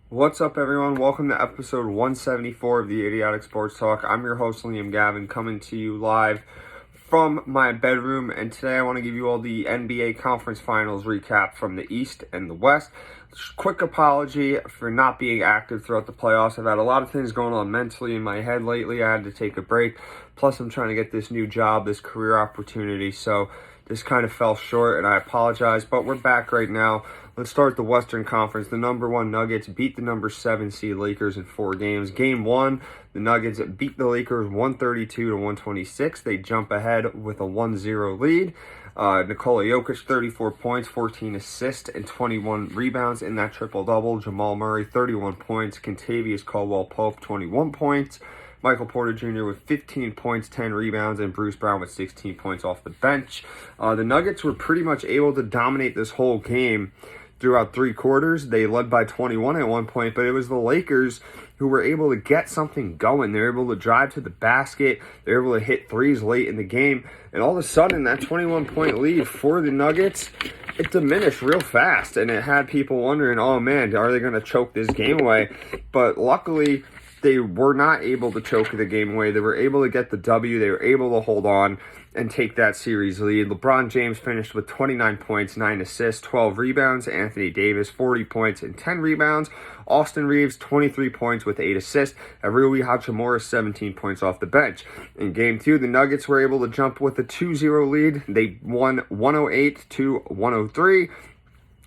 What's up, everyone? Welcome to episode 174 of the Idiotic Sports Talk. I'm your host, Liam Gavin, coming to you live from my bedroom. And today I want to give you all the NBA Conference Finals recap from the East and the West. Just quick apology for not being active throughout the playoffs. I've had a lot of things going on mentally in my head lately. I had to take a break. Plus, I'm trying to get this new job, this career opportunity. So this kind of fell short, and I apologize. But we're back right now. Let's start the Western Conference. The number one Nuggets beat the number 7 seed Lakers in 4 games. Game 1, the Nuggets beat the Lakers 132 to 126. They jump ahead with a 1-0 lead. Nikola Jokic, 34 points, 14 assists, and 21 rebounds in that triple-double. Jamal Murray, 31 points. Kentavious Caldwell-Pope, 21 points. Michael Porter Jr. with 15 points, 10 rebounds, and Bruce Brown with 16 points off the bench. The Nuggets were pretty much able to dominate this whole game throughout 3 quarters. They led by 21 at one point, but it was the Lakers who were able to get something going. They were able to drive to the basket. They were able to hit threes late in the game. And all of a sudden, that 21-point lead for the Nuggets, it diminished real fast. And it had people wondering, oh man, are they going to choke this game away? But luckily, they were not able to choke the game away. They were able to get the W. They were able to hold on and take that series lead. LeBron James finished with 29 points, 9 assists, 12 rebounds. Anthony Davis, 40 points and 10 rebounds. Austin Reeves, 23 points with 8 assists. And Rui Hachimura, 17 points off the bench. In Game 2, the Nuggets were able to jump with a 2-0 lead. They won 108 to 103.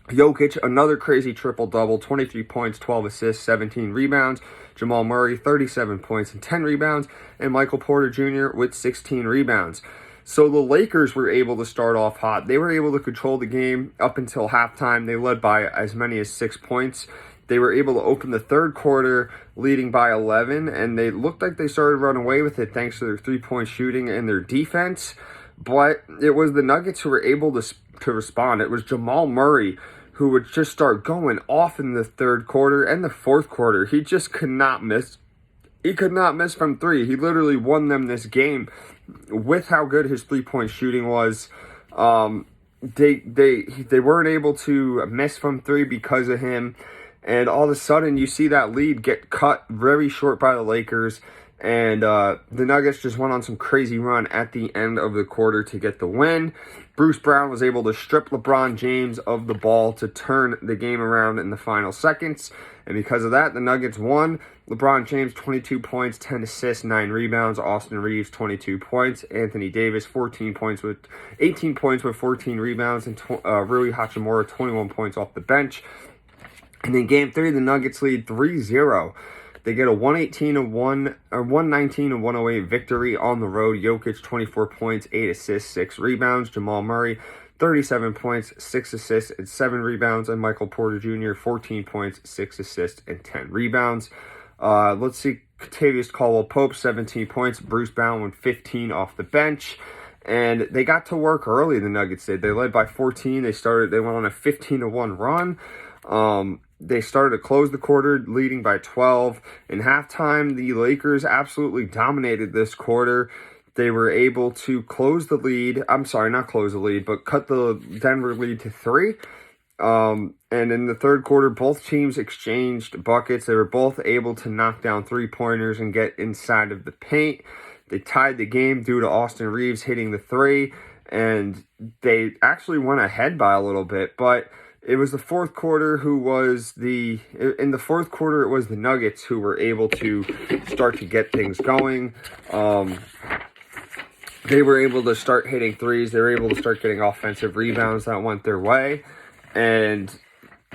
Jokic, another crazy triple-double, 23 points, 12 assists, 17 rebounds. Jamal Murray, 37 points and 10 rebounds. And Michael Porter Jr. with 16 rebounds. So the Lakers were able to start off hot. They were able to control the game up until halftime. They led by as many as 6 points. They were able to open the third quarter leading by 11, and they looked like they started running away with it thanks to their three-point shooting and their defense. But it was the Nuggets who were able to respond. It was Jamal Murray who would just start going off in the third quarter and the fourth quarter. He just could not miss. He could not miss from 3. He literally won them this game with how good his three-point shooting was. They weren't able to miss from 3 because of him. And all of a sudden, you see that lead get cut very short by the Lakers. And the Nuggets just went on some crazy run at the end of the quarter to get the win. Bruce Brown was able to strip LeBron James of the ball to turn the game around in the final seconds. And because of that, the Nuggets won. LeBron James, 22 points, 10 assists, 9 rebounds. Austin Reeves, 22 points. Anthony Davis, 18 points with 14 rebounds. And Rui Hachimura, 21 points off the bench. And in Game 3, the Nuggets lead 3-0. They get a 119-108 victory on the road. Jokic, 24 points, 8 assists, 6 rebounds. Jamal Murray, 37 points, 6 assists, and 7 rebounds. And Michael Porter Jr., 14 points, 6 assists, and 10 rebounds. Let's see, Kentavious Caldwell-Pope, 17 points. Bruce Brown with 15 off the bench. And they got to work early, the Nuggets did. They led by 14. They went on a 15-1 run. They started to close the quarter, leading by 12. In halftime, the Lakers absolutely dominated this quarter. They were able to close the lead. I'm sorry, not close the lead, but cut the Denver lead to 3. And in the third quarter, both teams exchanged buckets. They were both able to knock down three-pointers and get inside of the paint. They tied the game due to Austin Reeves hitting the 3, and they actually went ahead by a little bit, but it was the fourth quarter in the fourth quarter, it was the Nuggets who were able to start to get things going. They were able to start hitting threes. They were able to start getting offensive rebounds that went their way. And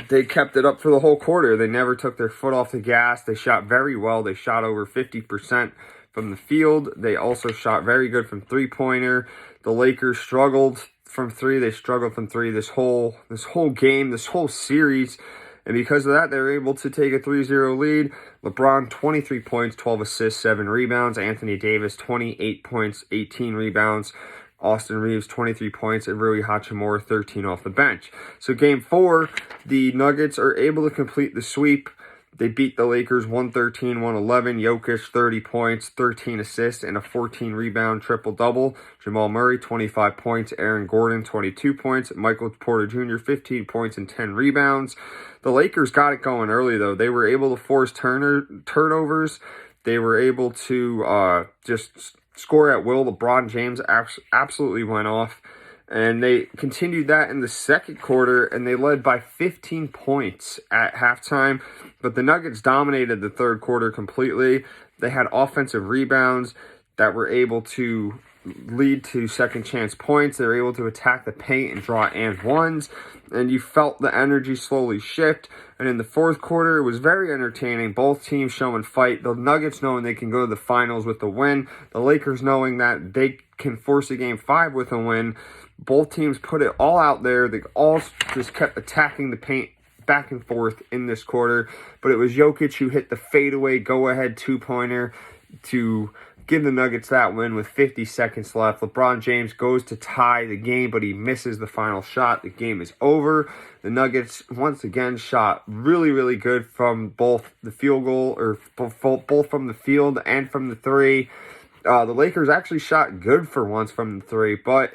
they kept it up for the whole quarter. They never took their foot off the gas. They shot very well. They shot over 50% from the field. They also shot very good from three-pointer. The Lakers struggled from 3. They struggled from 3 this whole game, this whole series. And because of that, they were able to take a 3-0 lead. LeBron, 23 points, 12 assists, 7 rebounds. Anthony Davis, 28 points, 18 rebounds. Austin Reeves, 23 points, and Rui Hachimura, 13 off the bench. So Game 4, the Nuggets are able to complete the sweep. They beat the Lakers 113-111. Jokic, 30 points, 13 assists, and a 14-rebound triple-double. Jamal Murray, 25 points. Aaron Gordon, 22 points. Michael Porter Jr., 15 points and 10 rebounds. The Lakers got it going early, though. They were able to force turnovers. They were able to just score at will. LeBron James absolutely went off. And they continued that in the second quarter, and they led by 15 points at halftime. But the Nuggets dominated the third quarter completely. They had offensive rebounds that were able to lead to second chance points. They were able to attack the paint and draw and ones. And you felt the energy slowly shift. And in the fourth quarter, it was very entertaining. Both teams showing fight. The Nuggets knowing they can go to the finals with the win. The Lakers knowing that they can force a Game 5 with a win. Both teams put it all out there. They all just kept attacking the paint back and forth in this quarter. But it was Jokic who hit the fadeaway go-ahead two-pointer to give the Nuggets that win with 50 seconds left. LeBron James goes to tie the game, but he misses the final shot. The game is over. The Nuggets, once again, shot really, really good from both the field goal, or both from the field and from the three. The Lakers actually shot good for once from the three, but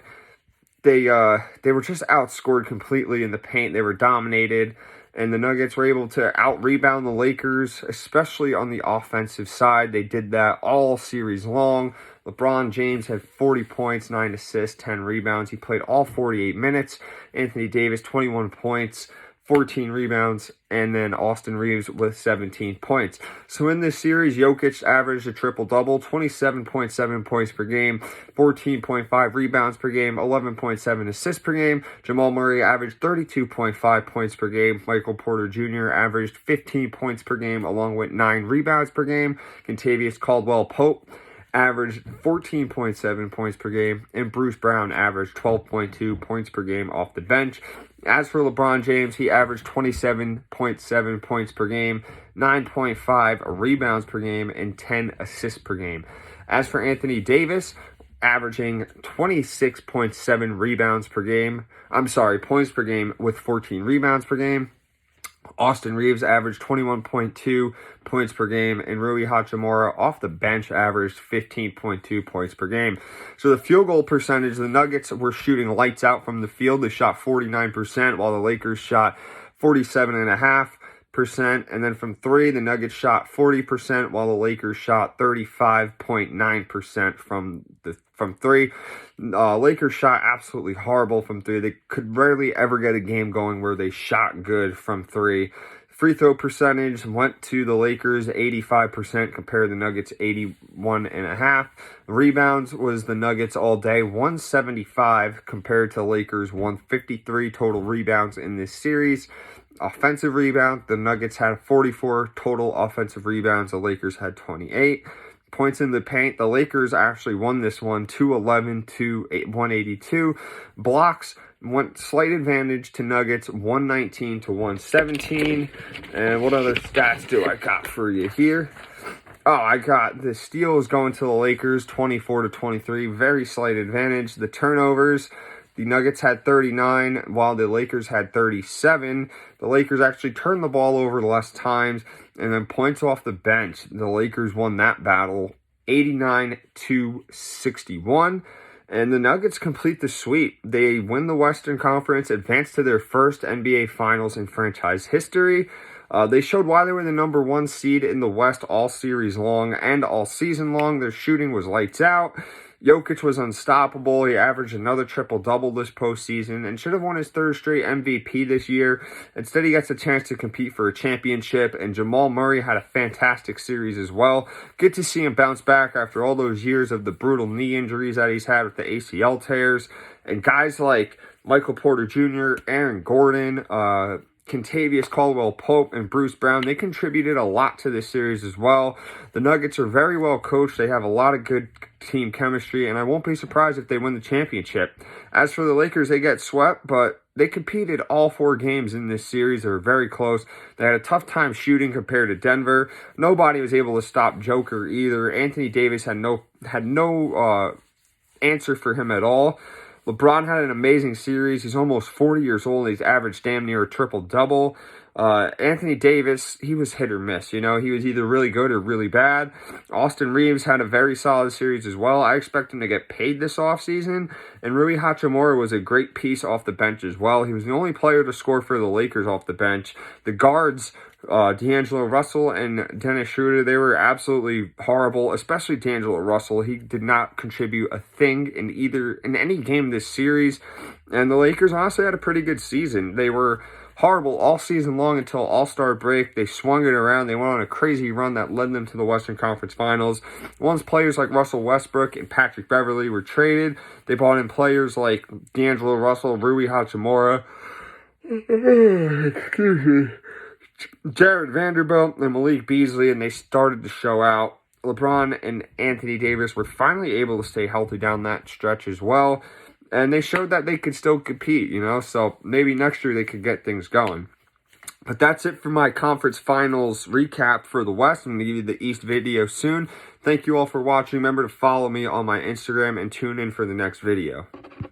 they were just outscored completely in the paint. They were dominated, and the Nuggets were able to out-rebound the Lakers, especially on the offensive side. They did that all series long. LeBron James had 40 points, 9 assists, 10 rebounds. He played all 48 minutes. Anthony Davis, 21 points, 14 rebounds, and then Austin Reeves with 17 points. So in this series, Jokic averaged a triple-double, 27.7 points per game, 14.5 rebounds per game, 11.7 assists per game. Jamal Murray averaged 32.5 points per game. Michael Porter Jr. averaged 15 points per game, along with 9 rebounds per game. Kentavious Caldwell-Pope averaged 14.7 points per game, and Bruce Brown averaged 12.2 points per game off the bench. As for LeBron James, he averaged 27.7 points per game, 9.5 rebounds per game, and 10 assists per game. As for Anthony Davis, averaging 26.7 rebounds per game, points per game with 14 rebounds per game. Austin Reeves averaged 21.2 points per game, and Rui Hachimura off the bench averaged 15.2 points per game. So the field goal percentage, the Nuggets were shooting lights out from the field. They shot 49%, while the Lakers shot 47.5%. And then from three, the Nuggets shot 40%, while the Lakers shot 35.9% from three. Lakers shot absolutely horrible from three. They could rarely ever get a game going where they shot good from three. Free throw percentage went to the Lakers 85% compared to the Nuggets 81.5%. Rebounds was the Nuggets all day, 175 compared to Lakers 153 total rebounds in this series. Offensive rebound, the Nuggets had 44 total offensive rebounds. The Lakers had 28. Points in the paint, the Lakers actually won this one 211 to 182. Blocks went slight advantage to Nuggets 119 to 117. And what other stats do I got for you here? Oh, I got the steals going to the Lakers 24 to 23. Very slight advantage. The turnovers, the Nuggets had 39, while the Lakers had 37. The Lakers actually turned the ball over less times. And then points off the bench, the Lakers won that battle 89 to 61. And the Nuggets complete the sweep. They win the Western Conference, advance to their first NBA Finals in franchise history. They showed why they were the number one seed in the West all series long and all season long. Their shooting was lights out. Jokic was unstoppable. He averaged another triple-double this postseason and should have won his third straight MVP this year. Instead, he gets a chance to compete for a championship, and Jamal Murray had a fantastic series as well. Good to see him bounce back after all those years of the brutal knee injuries that he's had with the ACL tears. And guys like Michael Porter Jr., Aaron Gordon, Kentavious Caldwell-Pope, and Bruce Brown, they contributed a lot to this series as well. The Nuggets are very well coached. They have a lot of good team chemistry, and I won't be surprised if they win the championship. As for the Lakers, they get swept, but they competed all 4 games in this series. They were very close. They had a tough time shooting compared to Denver. Nobody was able to stop Joker either. Anthony Davis had no answer for him at all. LeBron had an amazing series. He's almost 40 years old. He's averaged damn near a triple-double. Anthony Davis, he was hit or miss. He was either really good or really bad. Austin Reeves had a very solid series as well. I expect him to get paid this offseason. And Rui Hachimura was a great piece off the bench as well. He was the only player to score for the Lakers off the bench. The guards, D'Angelo Russell and Dennis Schroeder, they were absolutely horrible, especially D'Angelo Russell. He did not contribute a thing in any game this series. And the Lakers honestly had a pretty good season. They were horrible all season long until All-Star break. They swung it around. They went on a crazy run that led them to the Western Conference Finals. Once players like Russell Westbrook and Patrick Beverley were traded, they brought in players like D'Angelo Russell, Rui Hachimura, Jared Vanderbilt, and Malik Beasley, and they started to show out. LeBron and Anthony Davis were finally able to stay healthy down that stretch as well. And they showed that they could still compete, so maybe next year they could get things going. But that's it for my conference finals recap for the West. I'm going to give you the East video soon. Thank you all for watching. Remember to follow me on my Instagram and tune in for the next video.